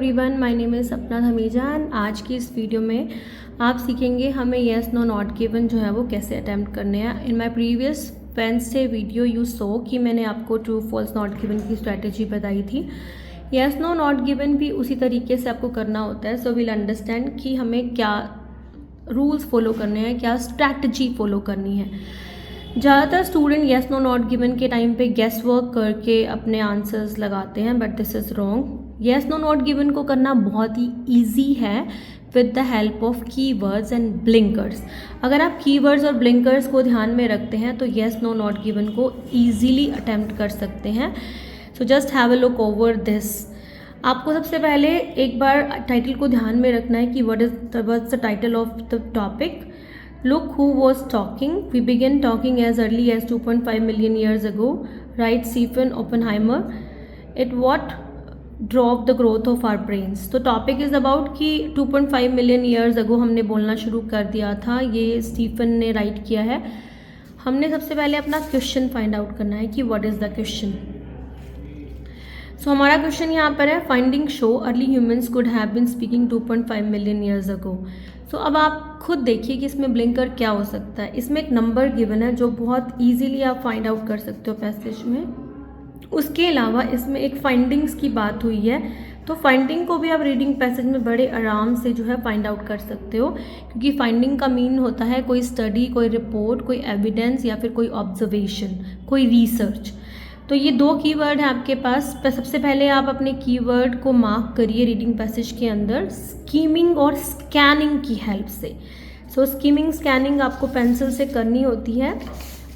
Everyone, my name is सपना Dhamija and आज की इस वीडियो में आप सीखेंगे हमें येस नो नॉट गिवन जो है वो कैसे अटैम्प्ट करने हैं। In my previous Wednesday video you so कि मैंने आपको ट्रू फॉल्स नॉट गिवन की स्ट्रैटेजी बताई थी। येस नो नॉट गिवन भी उसी तरीके से आपको करना होता है। सो विल अंडरस्टैंड कि हमें क्या रूल्स फॉलो करने हैं, क्या स्ट्रैटेजी फॉलो करनी है। ज़्यादातर student yes no not given के टाइम पे गेस वर्क करके अपने आंसर्स लगाते हैं, but this is wrong. Yes no not given को करना बहुत ही ईजी है with the help of keywords and blinkers. अगर आप कीवर्ड्स और ब्लिंकर्स को ध्यान में रखते हैं तो येस नो नॉट गिवन को ईजीली अटैम्प्ट कर सकते हैं। So just have a look over this. आपको सबसे पहले एक बार टाइटल को ध्यान में रखना है कि what's the title of the topic. Look who was talking. We began talking as early as 2.5 million years ago, writes Stephen Oppenheimer. It what drove the growth of our brains. तो topic is about कि 2.5 million years अगो हमने बोलना शुरू कर दिया था। ये Stephen ने राइट किया है। हमने सबसे पहले अपना क्वेश्चन फाइंड आउट करना है कि what is the question. So हमारा क्वेश्चन यहाँ पर है, finding show early humans could have been speaking 2.5 million years ago. So अब आप खुद देखिए कि इसमें ब्लिंकर क्या हो सकता है। इसमें एक नंबर गिवन है जो बहुत इजीली आप फाइंड आउट कर सकते हो पैसेज में। उसके अलावा इसमें एक फाइंडिंग्स की बात हुई है, तो फाइंडिंग को भी आप रीडिंग पैसेज में बड़े आराम से जो है फाइंड आउट कर सकते हो, क्योंकि फाइंडिंग का मीन होता है कोई स्टडी, कोई रिपोर्ट, कोई एविडेंस या फिर कोई ऑब्जर्वेशन, कोई रिसर्च। तो ये दो कीवर्ड हैं आपके पास। सबसे पहले आप अपने कीवर्ड को मार्क करिए रीडिंग पैसेज के अंदर स्कीमिंग और स्कैनिंग की हेल्प से। सो स्कीमिंग स्कैनिंग आपको पेंसिल से करनी होती है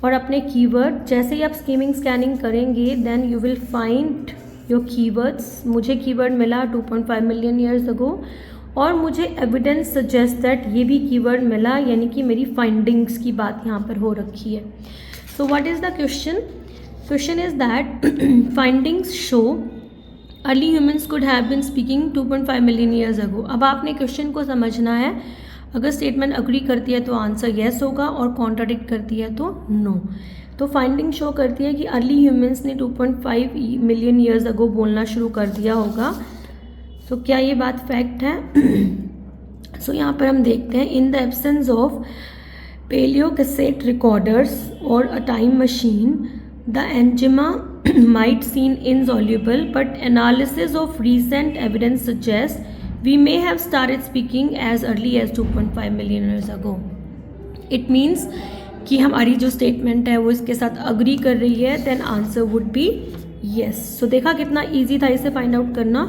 और अपने कीवर्ड जैसे ही आप स्कीमिंग स्कैनिंग करेंगे then you will find your keywords. मुझे कीवर्ड मिला 2.5 मिलियन ईयर्स अगो और मुझे एविडेंस सजेस्ट दैट ये भी कीवर्ड मिला, यानी कि मेरी फाइंडिंग्स की बात यहाँ पर हो रखी है। सो what is the question? Question is that findings show early humans could have been speaking 2.5 million years ago. अब आपने क्वेश्चन को समझना है। अगर स्टेटमेंट अग्री करती है तो आंसर येस होगा और कॉन्ट्राडिक्ट करती है तो नो। तो फाइंडिंग शो करती है कि अर्ली ह्यूमंस ने 2.5 मिलियन ईयर्स अगो बोलना शुरू कर दिया होगा। तो क्या ये बात फैक्ट है? सो यहाँ पर हम देखते हैं, in the absence of paleo cassette recorders और a time machine the angina might seem insoluble, but analysis of recent evidence suggests we may have started speaking as early as 2.5 million years ago. It means कि हमारी जो statement है वो इसके साथ agree कर रही है, then answer would be yes. So देखा कितना इजी था इसे फाइंड आउट करना।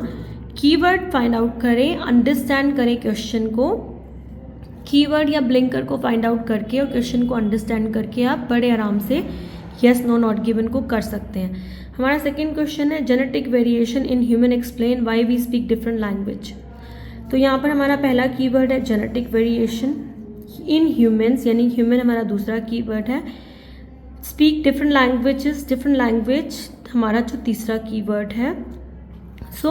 कीवर्ड फाइंड आउट करें, अंडरस्टैंड करें क्वेश्चन को, कीवर्ड या ब्लिंकर को फाइंड आउट करके और क्वेश्चन को अंडरस्टैंड करके आप बड़े आराम से येस नो नॉट गिवन को कर सकते हैं। हमारा सेकंड क्वेश्चन है, genetic variation in human explain why we speak different language. तो यहाँ पर हमारा पहला कीवर्ड है जेनेटिक वेरिएशन इन ह्यूमन्स, यानी ह्यूमन हमारा दूसरा कीवर्ड है। Speak different languages, different language हमारा जो तीसरा कीवर्ड है। सो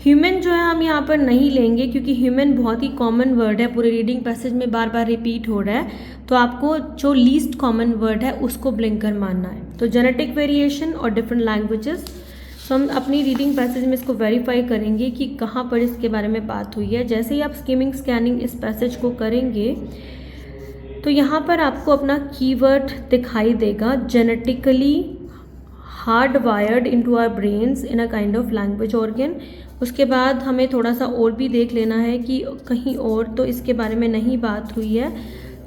ह्यूमन जो है हम यहाँ पर नहीं लेंगे, क्योंकि ह्यूमन बहुत ही कॉमन वर्ड है, पूरे रीडिंग पैसेज में बार बार रिपीट हो रहा है, तो आपको जो लीस्ट कॉमन वर्ड है उसको ब्लिंकर मानना है। तो जेनेटिक वेरिएशन और डिफरेंट लैंग्वेजेस, तो हम अपनी रीडिंग पैसेज में इसको वेरीफाई करेंगे कि कहाँ पर इसके बारे में बात हुई है। जैसे ही आप स्कीमिंग स्कैनिंग इस पैसेज को करेंगे तो यहाँ पर आपको अपना कीवर्ड दिखाई देगा, genetically hard wired into our brains in a kind of language organ. उसके बाद हमें थोड़ा सा और भी देख लेना है कि कहीं और तो इसके बारे में नहीं बात हुई है।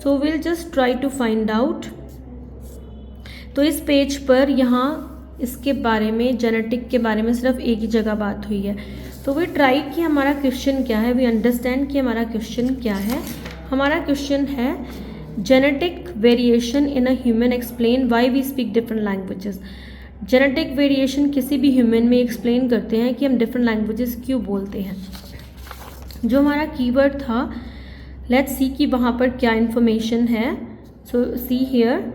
So will just try to find out. तो इस पेज पर यहाँ इसके बारे में, जेनेटिक के बारे में सिर्फ एक ही जगह बात हुई है। तो वी ट्राई कि हमारा क्वेश्चन क्या है, वी अंडरस्टैंड कि हमारा क्वेश्चन क्या है। हमारा क्वेश्चन है genetic variation in a human explain why we speak different languages. Genetic variation किसी भी ह्यूमन में एक्सप्लेन करते हैं कि हम डिफरेंट लैंग्वेजेस क्यों बोलते हैं। जो हमारा कीवर्ड था, लेट्स सी कि वहाँ पर क्या इन्फॉर्मेशन है। So see here,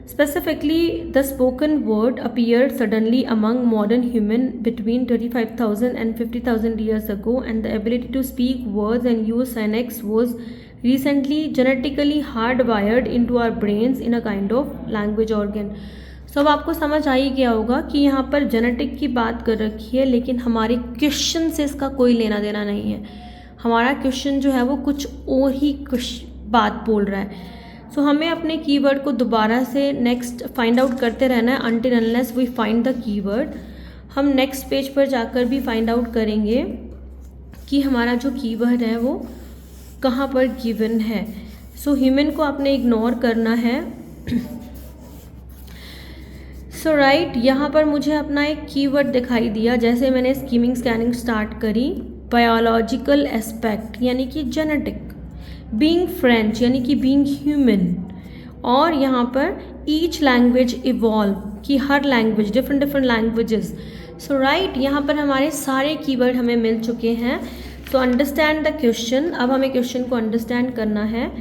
specifically the spoken word appear suddenly among modern human between 35,000 and 50,000 years ago, and the ability to speak words and use syntax was recently genetically hardwired into our brains in a kind of language organ. सो अब आपको समझ आ ही गया होगा कि यहाँ पर genetic की बात कर रखी है, लेकिन हमारे क्वेश्चन से इसका कोई लेना देना नहीं है। हमारा क्वेश्चन जो है वो कुछ और ही कुछ बात बोल रहा है। सो हमें अपने कीवर्ड को दोबारा से नेक्स्ट फाइंड आउट करते रहना है until unless we find the keyword. हम नेक्स्ट पेज पर जाकर भी फाइंड आउट करेंगे कि हमारा जो कीवर्ड है वो कहाँ पर गिवन है। सो ह्यूमन को आपने इग्नोर करना है। सो राइट, यहाँ पर मुझे अपना एक कीवर्ड दिखाई दिया जैसे मैंने स्कीमिंग स्कैनिंग स्टार्ट करी। बायोलॉजिकल एस्पेक्ट यानी कि जेनेटिक, बीइंग फ्रेंच यानी कि बीइंग ह्यूमन, और यहाँ पर ईच लैंग्वेज इवॉल्व कि हर language different languages. So right, यहाँ पर हमारे सारे कीवर्ड हमें मिल चुके हैं। So understand the question. अब हमें क्वेश्चन को अंडरस्टैंड करना है।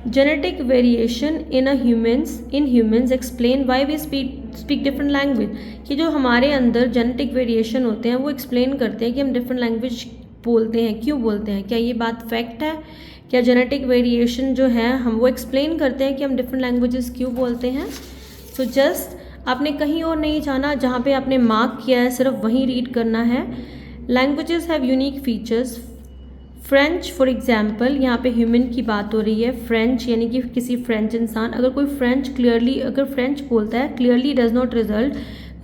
Genetic variation in humans explain why we speak different language, कि जो हमारे अंदर जेनेटिक वेरिएशन होते हैं वो एक्सप्लेन करते हैं कि हम डिफरेंट लैंग्वेज बोलते हैं, क्यों बोलते हैं, क्या ये बात फैक्ट है, क्या जेनेटिक वेरिएशन जो है हम वो एक्सप्लेन करते हैं कि हम डिफरेंट लैंग्वेजेस क्यों बोलते हैं। सो जस्ट आपने कहीं और नहीं जाना, जहाँ पे आपने मार्क किया है सिर्फ वहीं रीड करना है। Languages have unique features. French for example, यहाँ पे ह्यूमन की बात हो रही है। फ्रेंच यानी कि किसी फ्रेंच इंसान, अगर कोई अगर फ्रेंच बोलता है क्लियरली डज नॉट रिजल्ट,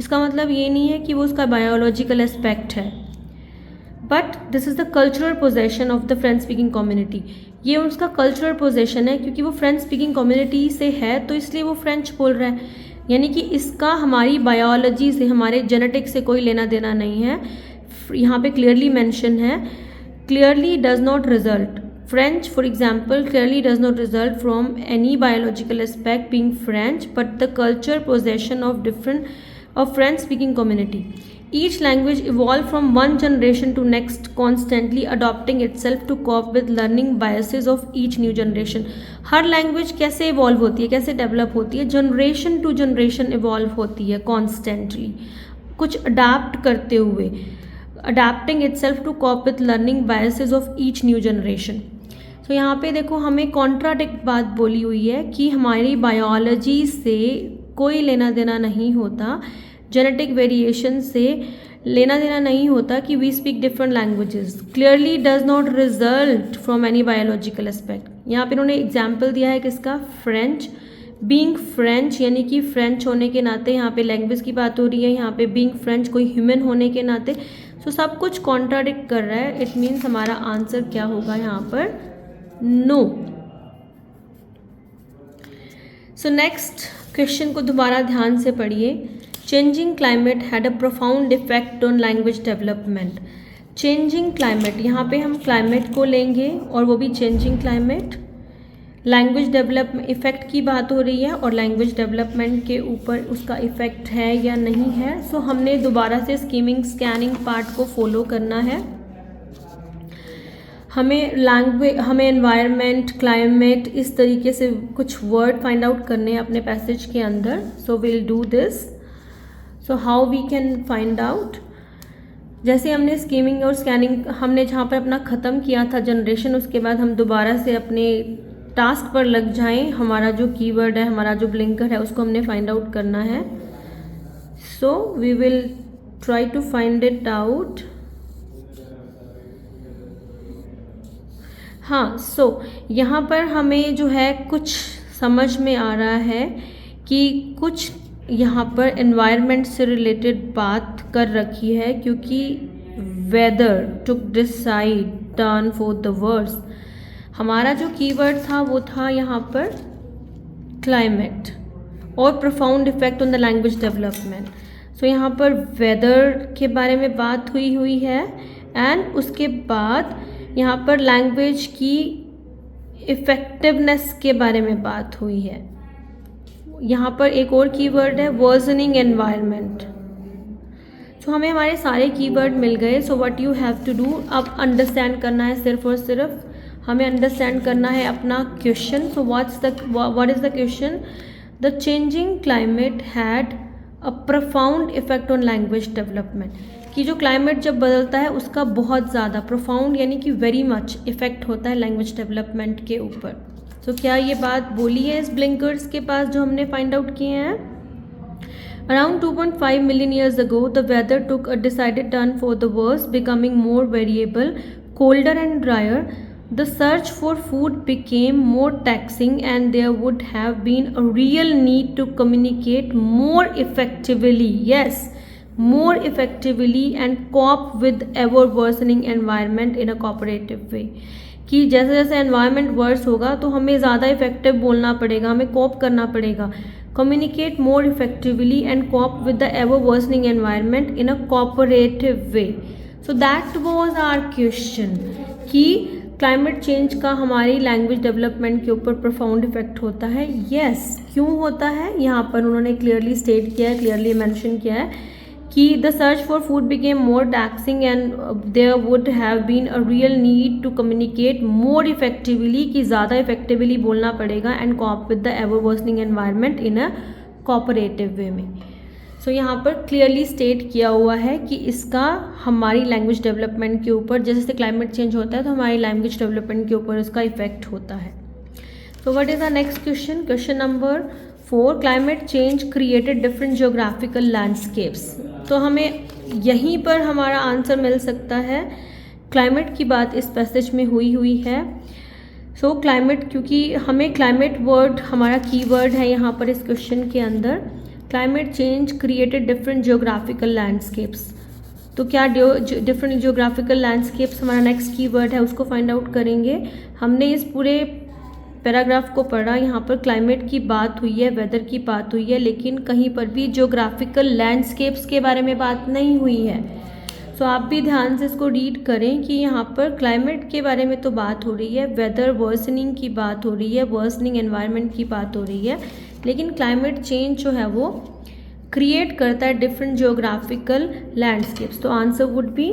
इसका मतलब ये नहीं है कि वो उसका बायोलॉजिकल एस्पेक्ट है, but this is the cultural possession of the French speaking community. ये उसका कल्चरल पोजेशन है, क्योंकि वो फ्रेंच स्पीकिंग कम्युनिटी से है तो इसलिए वो फ्रेंच बोल रहा है। यानी कि इसका हमारी बायोलॉजी से, हमारे जेनेटिक से कोई लेना देना नहीं है। यहाँ पे क्लियरली मेंशन है clearly does not result. French, for example, clearly does not result from any biological aspect being French, but the culture possession of French-speaking community. Each language evolved from one generation to next, constantly adopting itself to cope with learning biases of each new generation. Her language कैसे evolve होती है, कैसे develop होती है, generation to generation evolve होती है constantly, कुछ adapt करते हुए, adapting itself to cope with learning biases of each new generation. So यहाँ पे देखो हमें कॉन्ट्राडिक्ट बात बोली हुई है कि हमारी बायोलॉजी से कोई लेना देना नहीं होता, जेनेटिक वेरिएशन से लेना देना नहीं होता कि we speak different languages, clearly does not result from any biological aspect. यहाँ पे इन्होंने एग्जाम्पल दिया है किसका, फ्रेंच। बीइंग फ्रेंच यानी कि फ्रेंच होने के नाते यहाँ पे लैंग्वेज की बात हो रही है, यहाँ पे बीइंग फ्रेंच कोई ह्यूमन होने के नाते। सो सब कुछ कॉन्ट्राडिक्ट कर रहा है। इट मीन्स हमारा आंसर क्या होगा यहाँ पर, नो। सो नेक्स्ट क्वेश्चन को दोबारा ध्यान से पढ़िए। Changing climate had a profound effect on language development. Changing climate, यहाँ पे हम क्लाइमेट को लेंगे और वो भी changing climate. Language development effect की बात हो रही है और लैंग्वेज डेवलपमेंट के ऊपर उसका इफ़ेक्ट है या नहीं है। सो हमने दोबारा से स्कीमिंग स्कैनिंग पार्ट को फॉलो करना है। हमें एनवायरनमेंट, क्लाइमेट, इस तरीके से कुछ वर्ड फाइंड आउट करने हैं अपने पैसेज के अंदर। So will do this. So how we can find out, जैसे हमने स्कीमिंग और स्कैनिंग हमने जहाँ पर अपना ख़त्म किया था जनरेशन, उसके बाद हम दोबारा से अपने टास्क पर लग जाएं। हमारा जो कीवर्ड है, हमारा जो ब्लिंकर है, उसको हमने फाइंड आउट करना है। So we will try to find it out. हाँ, सो यहाँ पर हमें जो है कुछ समझ में आ रहा है कि कुछ यहाँ पर एनवायरनमेंट से रिलेटेड बात कर रखी है, क्योंकि whether took decide turn for the worse. हमारा जो कीवर्ड था वो था यहाँ पर क्लाइमेट और profound effect on the language development. So यहाँ पर वेदर के बारे में बात हुई है एंड उसके बाद यहाँ पर लैंग्वेज की इफ़ेक्टिवनेस के बारे में बात हुई है। यहाँ पर एक और कीवर्ड है वर्जनिंग एनवायरनमेंट। सो हमें हमारे सारे कीवर्ड मिल गए। So what you have to do, अब अंडरस्टैंड करना है, सिर्फ और सिर्फ हमें अंडरस्टैंड करना है अपना question. So what is the question, the changing climate had a profound effect on language development, कि जो क्लाइमेट जब बदलता है उसका बहुत ज़्यादा, प्रोफाउंड यानी कि वेरी मच इफेक्ट होता है लैंग्वेज डेवलपमेंट के ऊपर। सो क्या ये बात बोली है इस ब्लिंकर्स के पास जो हमने फाइंड आउट किए हैं? Around 2.5 million years ago, the weather took a decided turn for the worse, becoming more variable, colder and drier. The search for food became more taxing, and there would have been a real need to communicate more effectively. Yes, more effectively and cope with ever worsening environment in a cooperative way. कि जैसे जैसे environment verse होगा तो हमें ज़्यादा effective बोलना पड़ेगा, हमें कोप करना पड़ेगा. Communicate more effectively and cope with the ever worsening environment in a cooperative way. So that was our question कि क्लाइमेट चेंज का हमारी लैंग्वेज डेवलपमेंट के ऊपर प्रोफाउंड इफेक्ट होता है. यस, क्यों होता है यहाँ पर उन्होंने क्लियरली स्टेट किया है, क्लियरली मेंशन किया है कि the search for food became more taxing and there would have been a real need to communicate more effectively, कि ज़्यादा इफेक्टिवली बोलना पड़ेगा and cope with the ever worsening environment in a cooperative way में. So यहाँ पर clearly state किया हुआ है कि इसका हमारी लैंग्वेज डेवलपमेंट के ऊपर, जैसे जैसे क्लाइमेट चेंज होता है तो हमारी लैंग्वेज डेवलपमेंट के ऊपर उसका इफेक्ट होता है. तो what is the next question? Question number 4, climate change created different geographical landscapes. तो हमें यहीं पर हमारा आंसर मिल सकता है. क्लाइमेट की बात इस पैसेज में हुई है. सो क्लाइमेट, क्योंकि हमें क्लाइमेट वर्ड हमारा कीवर्ड है यहाँ पर इस क्वेश्चन के अंदर. Climate change created different geographical landscapes. तो क्या डिफरेंट जियोग्राफिकल लैंडस्केप्स हमारा नेक्स्ट कीवर्ड है, उसको फाइंड आउट करेंगे. हमने इस पूरे पैराग्राफ को पढ़ा, यहाँ पर क्लाइमेट की बात हुई है, वेदर की बात हुई है, लेकिन कहीं पर भी जियोग्राफिकल लैंडस्केप्स के बारे में बात नहीं हुई है. सो आप भी ध्यान से इसको रीड करें कि यहाँ पर क्लाइमेट के बारे में तो बात हो रही है, वेदर वर्सनिंग की बात हो रही है, वर्सनिंग एनवायरनमेंट की बात हो रही है, लेकिन क्लाइमेट चेंज जो है वो क्रिएट करता है डिफरेंट जियोग्राफिकल लैंडस्केप्स. तो answer would be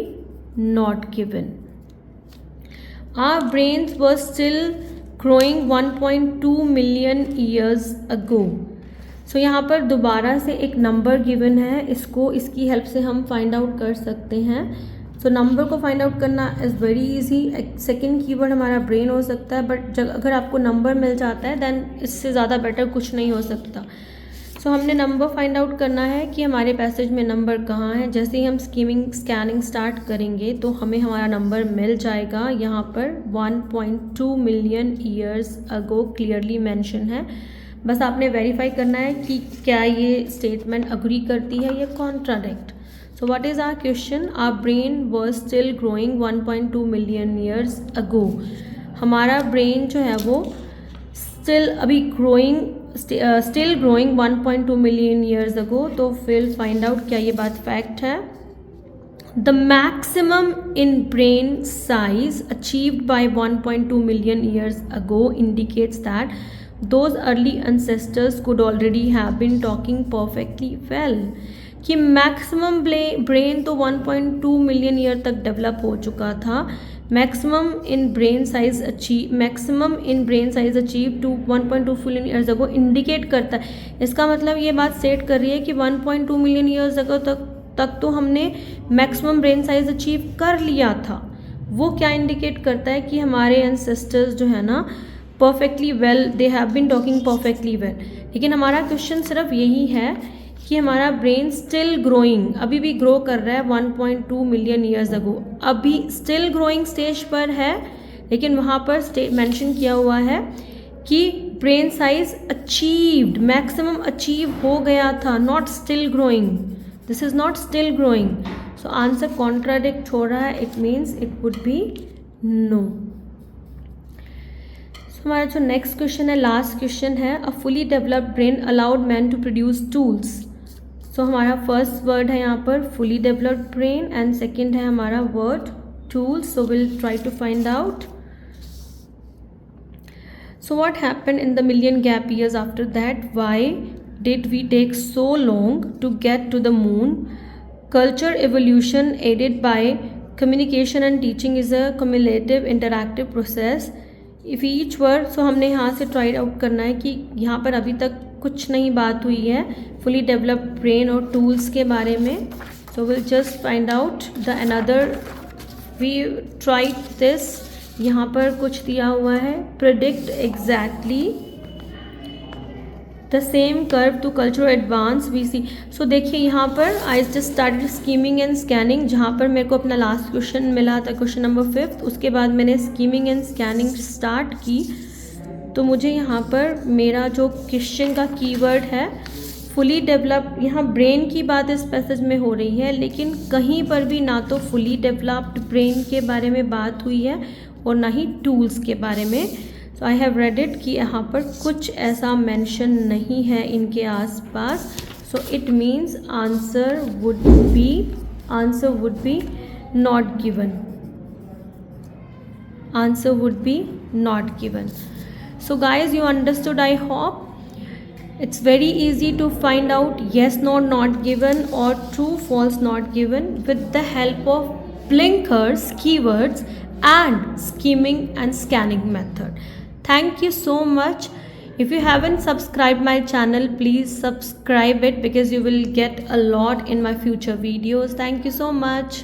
not given. Our brains were still growing 1.2 million years ago. So यहाँ पर दोबारा से एक नंबर गिवन है, इसकी हेल्प से हम फाइंड आउट कर सकते हैं. सो नंबर को फाइंड आउट करना is very easy. Second keyword हमारा ब्रेन हो सकता है, बट अगर आपको नंबर मिल जाता है देन इससे ज़्यादा बेटर कुछ नहीं हो सकता. सो हमने नंबर फाइंड आउट करना है कि हमारे पैसेज में नंबर कहाँ है. जैसे ही हम स्कैनिंग स्टार्ट करेंगे तो हमें हमारा नंबर मिल जाएगा. यहाँ पर 1.2 मिलियन ईयर्स अगो क्लियरली मेंशन है. बस आपने वेरीफाई करना है कि क्या ये स्टेटमेंट अग्री करती है या contradict. So what is our question? Our brain was still growing 1.2 million years ago. हमारा ब्रेन जो है वो still growing 1.2 million years ago. तो फिर फाइंड आउट क्या ये बात फैक्ट है. The maximum in brain size achieved by 1.2 million years ago indicates that those early ancestors could already have been talking perfectly well. कि मैक्सिमम ब्रेन तो 1.2 million year तक develop हो चुका था. Maximum in brain size achieve to 1.2 million years ago indicate करता है. इसका मतलब ये बात स्टेट कर रही है कि 1.2 मिलियन ईयर्स अगो तक तो हमने मैक्सिमम ब्रेन साइज अचीव कर लिया था. वो क्या इंडिकेट करता है कि हमारे एंसेस्टर्स जो है ना perfectly well, they have been talking perfectly well. लेकिन हमारा क्वेश्चन सिर्फ यही है कि हमारा ब्रेन स्टिल ग्रोइंग, अभी भी ग्रो कर रहा है 1.2 मिलियन ईयर्स अगो, अभी स्टिल ग्रोइंग स्टेज पर है. लेकिन वहाँ पर मेंशन किया हुआ है कि brain size achieved, maximum achieve हो गया था, not still growing. This is not still growing. So answer contradict हो रहा है. It means it would be no. हमारा जो नेक्स्ट क्वेश्चन है, लास्ट क्वेश्चन है, a fully developed brain allowed man to produce tools. So हमारा first word है यहाँ पर fully developed brain and second है हमारा word tools. So will try to find out. So what happened in the million gap years after that? Why did we take so long to get to the moon? Culture evolution aided by communication and teaching is a cumulative interactive process. If each word, so हमने यहाँ से try out करना है कि यहाँ पर अभी तक कुछ नहीं बात हुई है फुली डेवलप्ड ब्रेन और टूल्स के बारे में. So will just find out the another. We try this. यहाँ पर कुछ दिया हुआ है, predict exactly the same curve to cultural advance we see. So देखिए यहाँ पर I just started skimming and scanning, जहाँ पर मेरे को अपना लास्ट क्वेश्चन मिला था, क्वेश्चन नंबर 5। उसके बाद मैंने स्कीमिंग एंड स्कैनिंग स्टार्ट की, तो मुझे यहाँ पर मेरा जो क्वेश्चन का कीवर्ड है फुली डेवलप, यहाँ ब्रेन की बात इस पैसेज में हो रही है, लेकिन कहीं पर भी ना तो फुली डेवलप्ड ब्रेन के बारे में बात हुई है और ना ही टूल्स के बारे में। सो आई हैव रेड इट कि यहाँ पर कुछ ऐसा मेंशन नहीं है इनके आसपास। So it means answer would be not given. Answer would be not given. So guys, you understood, I hope. It's very easy to find out yes, no, not given or true, false, not given with the help of blinkers, keywords and skimming and scanning method. Thank you so much. If you haven't subscribed my channel, please subscribe it because you will get a lot in my future videos. Thank you so much.